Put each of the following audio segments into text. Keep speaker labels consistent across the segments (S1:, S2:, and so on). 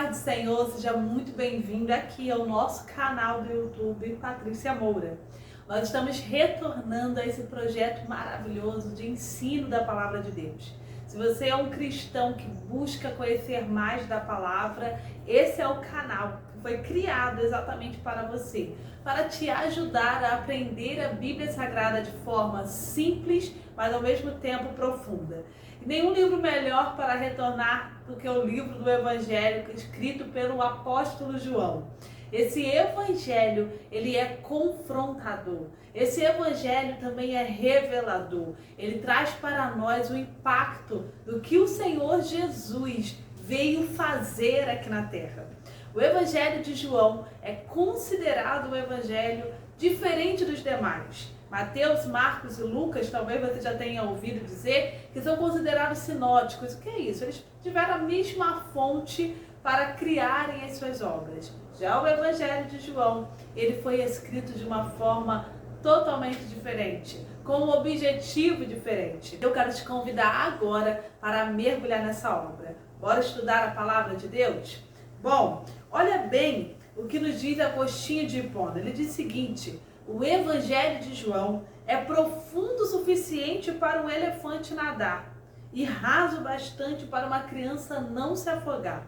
S1: paz do Senhor, seja muito bem-vindo aqui ao nosso canal do YouTube, Patrícia Moura. Nós estamos retornando a esse projeto maravilhoso de ensino da Palavra de Deus. Se você é um cristão que busca conhecer mais da Palavra, esse é o canal que foi criado exatamente para você, para te ajudar a aprender a Bíblia Sagrada de forma simples, mas ao mesmo tempo profunda. E nenhum livro melhor para retornar do que o livro do Evangelho escrito pelo apóstolo João. Esse evangelho, ele é confrontador. Esse evangelho também é revelador. Ele traz para nós o impacto do que o Senhor Jesus veio fazer aqui na terra. O evangelho de João é considerado um evangelho diferente dos demais. Mateus, Marcos e Lucas, talvez você já tenha ouvido dizer, que são considerados sinóticos. O que é isso? Eles tiveram a mesma fonte para criarem as suas obras. Já o Evangelho de João, ele foi escrito de uma forma totalmente diferente, com um objetivo diferente. Eu quero te convidar agora para mergulhar nessa obra. Bora estudar a Palavra de Deus? Bom, olha bem o que nos diz Agostinho de Hipona. Ele diz o seguinte: o Evangelho de João é profundo o suficiente para um elefante nadar e raso bastante para uma criança não se afogar.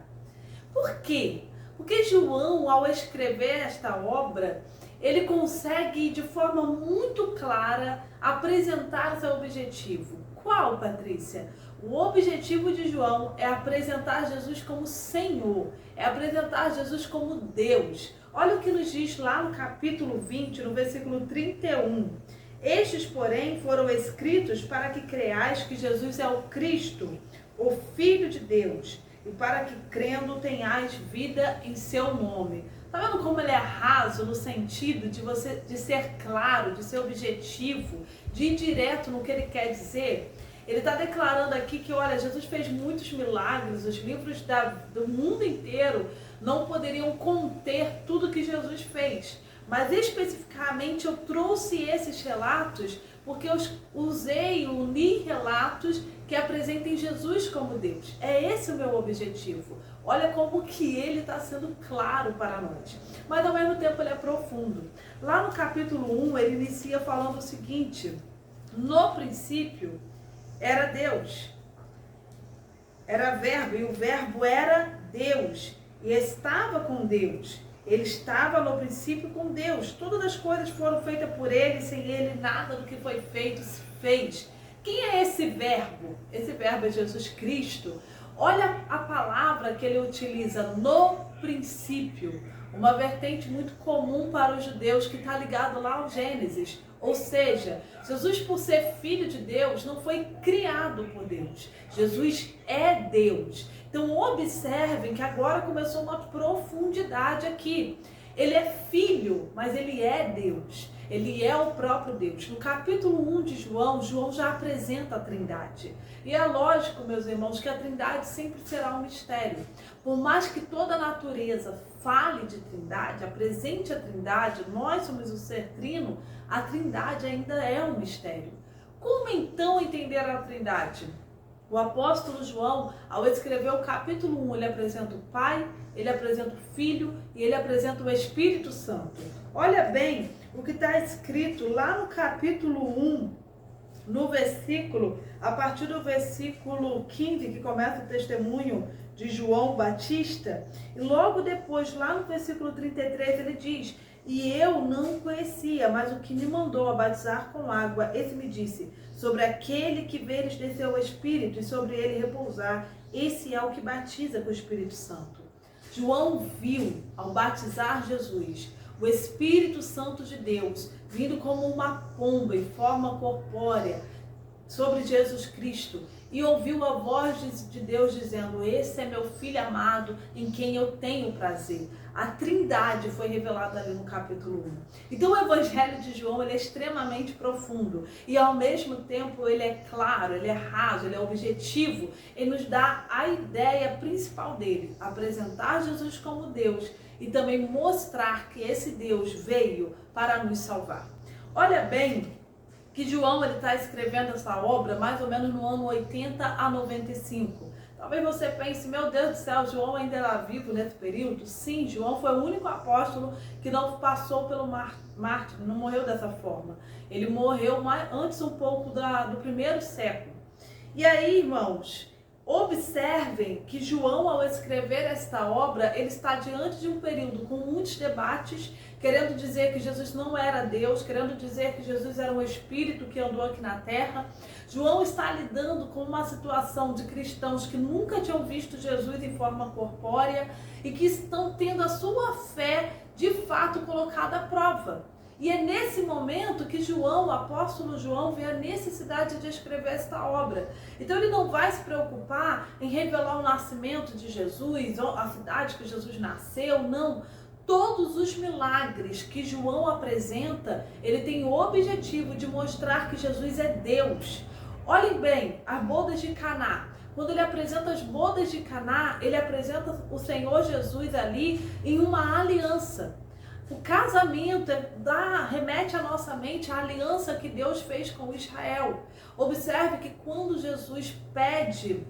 S1: Por quê? Porque João, ao escrever esta obra, ele consegue de forma muito clara apresentar seu objetivo. Qual, Patrícia? O objetivo de João é apresentar Jesus como Senhor, é apresentar Jesus como Deus. Olha o que nos diz lá no capítulo 20, no versículo 31. Estes, porém, foram escritos para que creais que Jesus é o Cristo, o Filho de Deus, e para que, crendo, tenhais vida em seu nome. Tá vendo como ele é raso no sentido de ser claro, de ser objetivo, de ir direto no que ele quer dizer? Ele está declarando aqui que, olha, Jesus fez muitos milagres, os livros do mundo inteiro não poderiam conter tudo que Jesus fez. Mas especificamente eu trouxe esses relatos porque eu uni relatos que apresentem Jesus como Deus. É esse o meu objetivo. Olha como que ele está sendo claro para nós. Mas ao mesmo tempo ele é profundo. Lá no capítulo 1 ele inicia falando o seguinte: no princípio era Deus. Era verbo, e o verbo era Deus. E estava com Deus. Ele estava no princípio com Deus. Todas as coisas foram feitas por ele, sem ele nada do que foi feito se fez. Quem é esse verbo? Esse verbo é Jesus Cristo. Olha a palavra que ele utiliza, no princípio. Uma vertente muito comum para os judeus que está ligado lá ao Gênesis. Ou seja, Jesus, por ser filho de Deus, não foi criado por Deus. Jesus é Deus. Então observem que agora começou uma profundidade aqui. Ele é filho, mas ele é Deus. Ele é o próprio Deus. No capítulo 1 de João, João já apresenta a Trindade. E é lógico, meus irmãos, que a Trindade sempre será um mistério. Por mais que toda a natureza fale de Trindade, apresente a Trindade, nós somos o ser trino, a Trindade ainda é um mistério. Como então entender a Trindade? O apóstolo João, ao escrever o capítulo 1, ele apresenta o Pai, ele apresenta o Filho e ele apresenta o Espírito Santo. Olha bem o que está escrito lá no capítulo 1, no versículo, a partir do versículo 15, que começa o testemunho de João Batista, e logo depois, lá no versículo 33, ele diz: e eu não conhecia, mas o que me mandou a batizar com água, esse me disse: sobre aquele que veres descer o Espírito e sobre ele repousar, esse é o que batiza com o Espírito Santo. João viu, ao batizar Jesus, o Espírito Santo de Deus vindo como uma pomba em forma corpórea sobre Jesus Cristo, e ouviu a voz de Deus dizendo: esse é meu filho amado, em quem eu tenho prazer. A Trindade foi revelada ali no capítulo 1. Então o Evangelho de João, ele é extremamente profundo e ao mesmo tempo ele é claro, ele é raso, ele é objetivo. Ele nos dá a ideia principal dele: apresentar Jesus como Deus e também mostrar que esse Deus veio para nos salvar. Olha bem que João está escrevendo essa obra mais ou menos no ano 80 a 95. Talvez você pense, meu Deus do céu, João ainda era vivo nesse período? Sim, João foi o único apóstolo que não passou pelo mártir, não morreu dessa forma. Ele morreu antes um pouco do primeiro século. E aí, irmãos, observem que João, ao escrever esta obra, ele está diante de um período com muitos debates, querendo dizer que Jesus não era Deus, querendo dizer que Jesus era um espírito que andou aqui na terra. João está lidando com uma situação de cristãos que nunca tinham visto Jesus em forma corpórea e que estão tendo a sua fé de fato colocada à prova. E é nesse momento que João, o apóstolo João, vê a necessidade de escrever esta obra. Então ele não vai se preocupar em revelar o nascimento de Jesus, ou a cidade que Jesus nasceu, não. Todos os milagres que João apresenta, ele tem o objetivo de mostrar que Jesus é Deus. Olhem bem, as bodas de Caná. Quando ele apresenta as bodas de Caná, ele apresenta o Senhor Jesus ali em uma aliança. O casamento remete à nossa mente à aliança que Deus fez com Israel. Observe que quando Jesus pede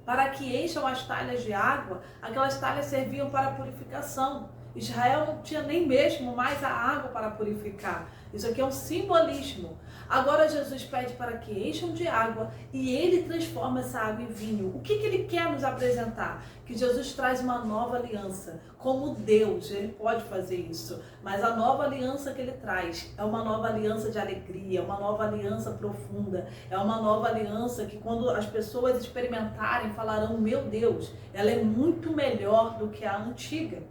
S1: para que encham as talhas de água, aquelas talhas serviam para purificação. Israel não tinha nem mesmo mais a água para purificar. Isso aqui é um simbolismo. Agora Jesus pede para que encham de água e ele transforma essa água em vinho. O que ele quer nos apresentar? Que Jesus traz uma nova aliança. Como Deus, ele pode fazer isso. Mas a nova aliança que ele traz é uma nova aliança de alegria, uma nova aliança profunda. É uma nova aliança que quando as pessoas experimentarem, falarão, meu Deus, ela é muito melhor do que a antiga.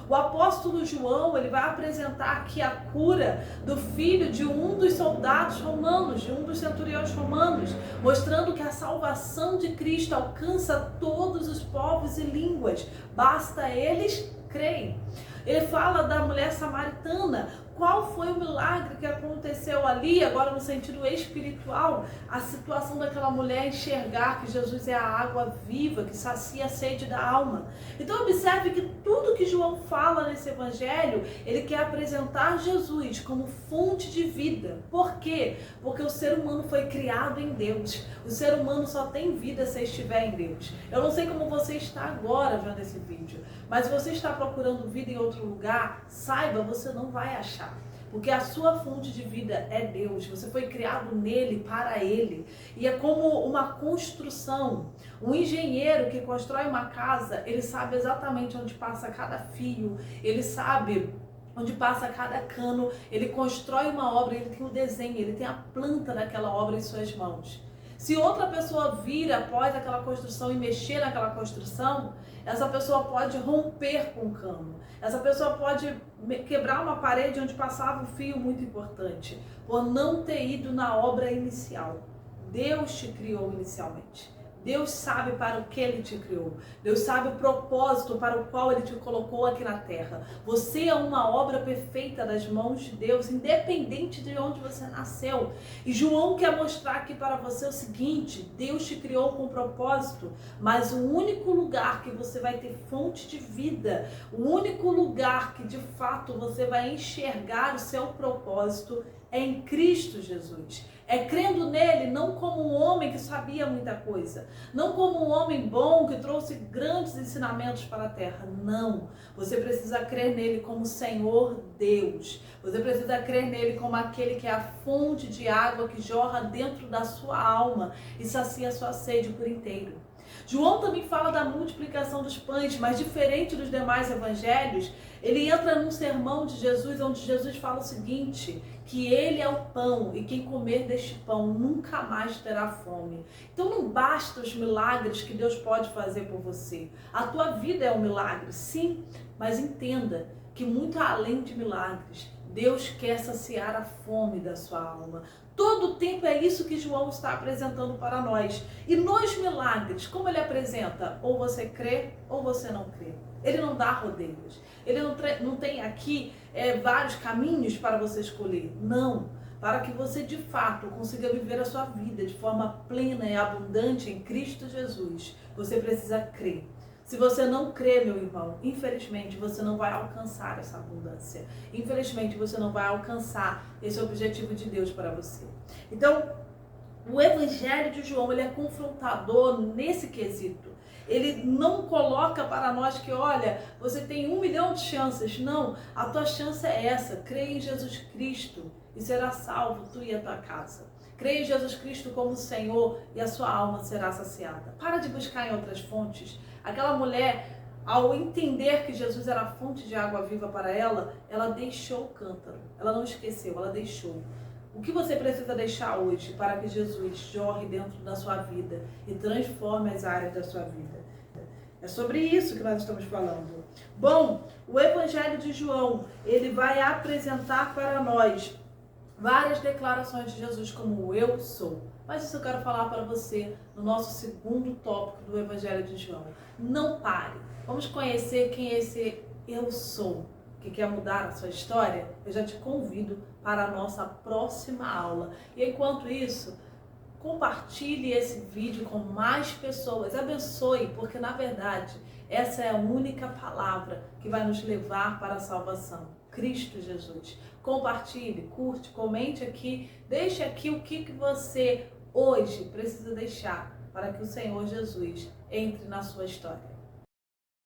S1: O apóstolo João, ele vai apresentar aqui a cura do filho de um dos soldados romanos, de um dos centuriões romanos, mostrando que a salvação de Cristo alcança todos os povos e línguas, basta eles crerem. Ele fala da mulher samaritana. Qual foi o milagre que aconteceu ali, agora no sentido espiritual? A situação daquela mulher enxergar que Jesus é a água viva, que sacia a sede da alma. Então observe que tudo que João fala nesse evangelho, ele quer apresentar Jesus como fonte de vida. Por quê? Porque o ser humano foi criado em Deus. O ser humano só tem vida se estiver em Deus. Eu não sei como você está agora vendo esse vídeo, mas se você está procurando vida em outro lugar, saiba, você não vai achar. Porque a sua fonte de vida é Deus. Você foi criado nele, para ele. E é como uma construção. Um engenheiro que constrói uma casa, ele sabe exatamente onde passa cada fio. Ele sabe onde passa cada cano. Ele constrói uma obra, ele tem o desenho, ele tem a planta daquela obra em suas mãos. Se outra pessoa vir após aquela construção e mexer naquela construção, essa pessoa pode romper com o cano. Essa pessoa pode quebrar uma parede onde passava um fio muito importante, por não ter ido na obra inicial. Deus te criou inicialmente. Deus sabe para o que Ele te criou. Deus sabe o propósito para o qual Ele te colocou aqui na terra. Você é uma obra perfeita das mãos de Deus, independente de onde você nasceu. E João quer mostrar aqui para você o seguinte: Deus te criou com propósito, mas o único lugar que você vai ter fonte de vida, o único lugar que de fato você vai enxergar o seu propósito é em Cristo Jesus. É crendo nele, não como um homem que sabia muita coisa, não como um homem bom que trouxe grandes ensinamentos para a terra. Não. Você precisa crer nele como Senhor Deus. Você precisa crer nele como aquele que é a fonte de água que jorra dentro da sua alma e sacia a sua sede por inteiro. João também fala da multiplicação dos pães, mas diferente dos demais evangelhos, ele entra num sermão de Jesus, onde Jesus fala o seguinte, que ele é o pão e quem comer deste pão nunca mais terá fome. Então não basta os milagres que Deus pode fazer por você. A tua vida é um milagre, sim, mas entenda que muito além de milagres, Deus quer saciar a fome da sua alma. Todo o tempo é isso que João está apresentando para nós. E nos milagres, como ele apresenta? Ou você crê ou você não crê. Ele não dá rodeios. Ele não tem aqui vários caminhos para você escolher. Não. Para que você de fato consiga viver a sua vida de forma plena e abundante em Cristo Jesus, você precisa crer. Se você não crê, meu irmão, infelizmente você não vai alcançar essa abundância. Infelizmente você não vai alcançar esse objetivo de Deus para você. Então, o Evangelho de João, ele é confrontador nesse quesito. Ele não coloca para nós que, olha, você tem 1 milhão de chances. Não, a tua chance é essa. Crê em Jesus Cristo e será salvo tu e a tua casa. Crê em Jesus Cristo como Senhor e a sua alma será saciada. Para de buscar em outras fontes. Aquela mulher, ao entender que Jesus era a fonte de água viva para ela, ela deixou o cântaro. Ela não esqueceu, ela deixou. O que você precisa deixar hoje para que Jesus jorre dentro da sua vida e transforme as áreas da sua vida? É sobre isso que nós estamos falando. Bom, o Evangelho de João, ele vai apresentar para nós várias declarações de Jesus como eu sou. Mas isso eu quero falar para você no nosso segundo tópico do Evangelho de João. Não pare. Vamos conhecer quem é esse eu sou, que quer mudar a sua história. Eu já te convido para a nossa próxima aula. E enquanto isso, compartilhe esse vídeo com mais pessoas. Abençoe, porque na verdade essa é a única palavra que vai nos levar para a salvação. Cristo Jesus. Compartilhe, curte, comente aqui, deixe aqui o que você hoje precisa deixar para que o Senhor Jesus entre na sua história.